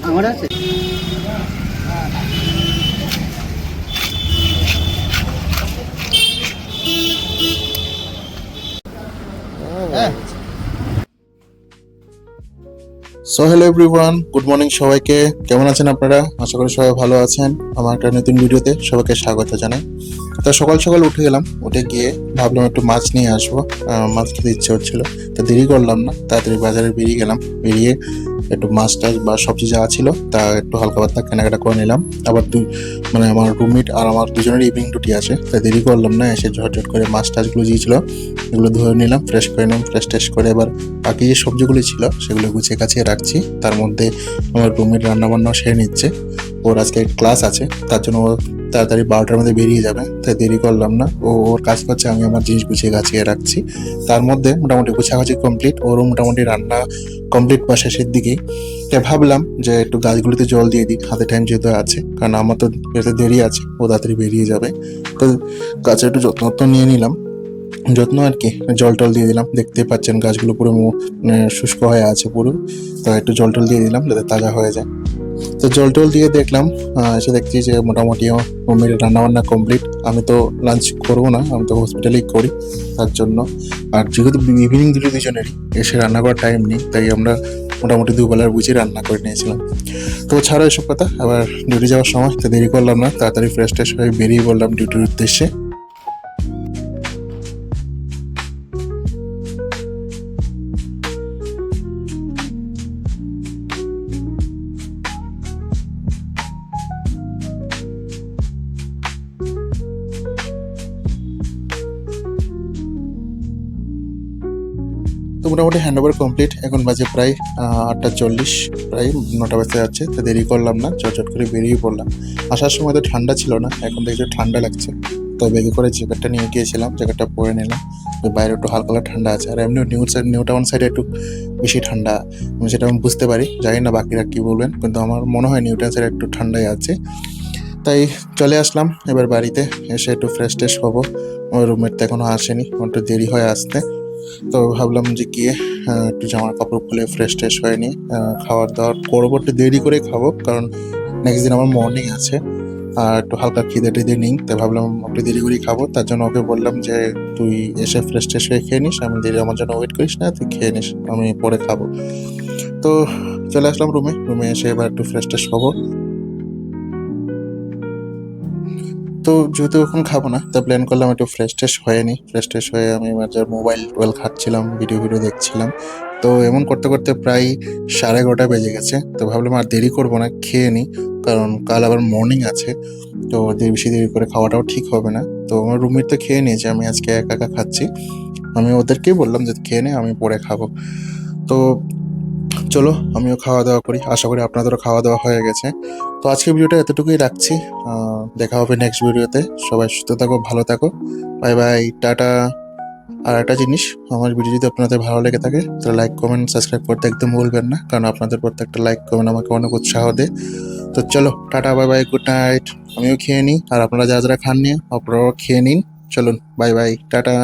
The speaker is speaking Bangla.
আমার আছে। So hello everyone, good morning সবাইকে। কেমন আছেন আপনারা? আশা করি সবাই ভালো আছেন। আমার একটা নতুন ভিডিওতে সবাইকে স্বাগত জানাই। তো সকাল সকাল উঠে গেলাম, উঠে গিয়ে ভাবলাম একটু মাছ নিয়ে আসবো। মাছ খেতে ইচ্ছে হচ্ছিল, তো দেরি করলাম না, তাড়াতাড়ি বাজারে বেরিয়ে গেলাম। বেরিয়ে একটু মাছ টাছ বা সবজি যা ছিল তা একটু হালকা পাতলা কেনাকাটা করে নিলাম। আবার মানে আমার রুমমেট আর আমার দুজনের ইভিনিং ডিউটি আছে, তাই দেরি করলাম না, এসে ঝটঝট করে মাছ টাছগুলো দিয়েছিল এগুলো ধুয়ে নিলাম, ফ্রেশ করে নিলাম। ফ্রেশ ট্রেশ করে এবার বাকি যে সবজিগুলি ছিল সেগুলো গুছিয়ে কাছিয়ে রাখছি। তার মধ্যে আমার রুমের রান্নাবান্নাও সেরে নিচ্ছে। ওর আজকে ক্লাস আছে, তার জন্য ও তাড়াতাড়ি 12টার মধ্যে বেরিয়ে যাবে, তাই দেরি করলাম না। ওর কাজ করছে, আমি আমার জিনিস গুছিয়ে গাছিয়ে রাখছি। তার মধ্যে মোটামুটি গুছাগাছি কমপ্লিট, ওরও মোটামুটি রান্না কমপ্লিট বা শেষের দিকেই। তাই ভাবলাম যে একটু গাছগুলিতে জল দিয়ে দিই, হাতে টাইম যেহেতু আছে, কারণ আমার তো যেতে দেরি আছে, ও তাড়াতাড়ি বেরিয়ে যাবে। তো গাছের একটু যত্ন নিয়ে নিলাম, যত্ন আর কি, জল টল দিয়ে দিলাম। দেখতে পাচ্ছেন গাছগুলো পুরো শুষ্ক হয়ে আছে পুরো, তো একটু জল টল দিয়ে দিলাম যাতে তাজা হয়ে যায়। তো জল টল দিয়ে দেখলাম, এসে দেখছি যে মোটামুটি মম্মির রান্নাবান্না কমপ্লিট। আমি তো লাঞ্চ করবো না, আমি তো হসপিটালেই করি তার জন্য। আর যেহেতু ইভিনিং দুজনেরই এসে রান্না করার টাইম নেই, তাই আমরা মোটামুটি দুবেলার বুঝে রান্না করে নিয়েছিলাম। তো ছাড়ো এসব কথা, আবার ডিউটি যাওয়ার সময় তো দেরি করলাম না, তাড়াতাড়ি ফ্রেশ ট্রেশ হয়ে বেরিয়ে পড়লাম ডিউটির উদ্দেশ্যে। তো মোটামুটি হ্যান্ড ওভার কমপ্লিট। এখন বাজে প্রায় 8:40, প্রায় 9টা বাজতে যাচ্ছে। তো দেরি করলাম না, চটচট করে বেরিয়ে পড়লাম। আসার সময় তো ঠান্ডা ছিল না, এখন দেখছি ঠান্ডা লাগছে। তো ব্যাগে করে জ্যাকেটটা নিয়ে গিয়েছিলাম, জ্যাকেটটা পরে নিলাম। তো বাইরে একটু হালকা হালকা ঠান্ডা আছে, আর এমনি নিউ টাউন সাইডে একটু বেশি ঠান্ডা, সেটা আমি বুঝতে পারি। জানি না বাকিরা কী বলবেন, কিন্তু আমার মনে হয় নিউ টাউন সাইডে একটু ঠান্ডাই আছে। তাই চলে আসলাম এবার বাড়িতে, এসে একটু ফ্রেশ ট্রেশ হবো। আমার রুমমেট তো এখনও আসেনি, একটু দেরি হয়ে আসতে। তো ভাবলাম যে গিয়ে একটু জামা কাপড় খুলে ফ্রেশ ট্রেশ হয়ে নিই, খাবার দাওয়ার করবো, একটু দেরি করে খাবো, কারণ নেক্সট দিন আমার মর্নিং আছে। আর একটু হালকা খিদে টিদে নিই, তাই ভাবলাম একটু দেরি করেই খাবো। তার জন্য ওকে বললাম যে তুই এসে ফ্রেশ ট্রেশ হয়ে খেয়ে নিস, আমি দেরি আমার জন্য ওয়েট করিস না, তুই খেয়ে নিস, আমি পরে খাবো। তো চলে আসলাম রুমে এসে এবার একটু ফ্রেশ ট্রেশ হবো। তো যেহেতু এখন খাবো না, তা প্ল্যান করলাম একটু ফ্রেশ ট্রেশ হয়ে নিই। ফ্রেশ ট্রেশ হয়ে আমি এবার যা মোবাইল টোবাইল ঘাঁটছিলাম, ভিডিও দেখছিলাম। তো এমন করতে করতে প্রায় 11:30 বেজে গেছে। তো ভাবলাম আর দেরি করবো না, খেয়ে নিই, কারণ কাল আবার মর্নিং আছে। তো বেশি দেরি করে খাওয়াটাও ঠিক হবে না। তো আমার রুমমেট তো খেয়ে নিয়েছে, আমি আজকে একা একা খাচ্ছি। আমি ওদেরকেই বললাম যে খেয়ে নে, আমি পরে খাবো। তো চলো আমিও খাওয়া দাওয়া করি, আশা করি আপনাদেরও খাওয়া দাওয়া হয়ে গেছে। তো আজকের ভিডিওটা এতটুকুই রাখছি, দেখা হবে নেক্সট ভিডিওতে। সবাই সুস্থ থাকো, ভালো থাকো, বাই বাই, টাটা। আর একটা জিনিস, আমার ভিডিও যদি আপনাদের ভালো লেগে থাকে তাহলে লাইক কমেন্ট সাবস্ক্রাইব করতে একদম ভুলবেন না, কারণ আপনাদের প্রত্যেকটা লাইক কমেন্ট আমাকে অনেক উৎসাহ দেয়। তো চলো tata, bye bye, good night. আমিও খেয়ে নিই, আর আপনারা যারা যারা খাননি আপনারাও খেয়ে নিন। চলুন, বাই বাই, টাটা।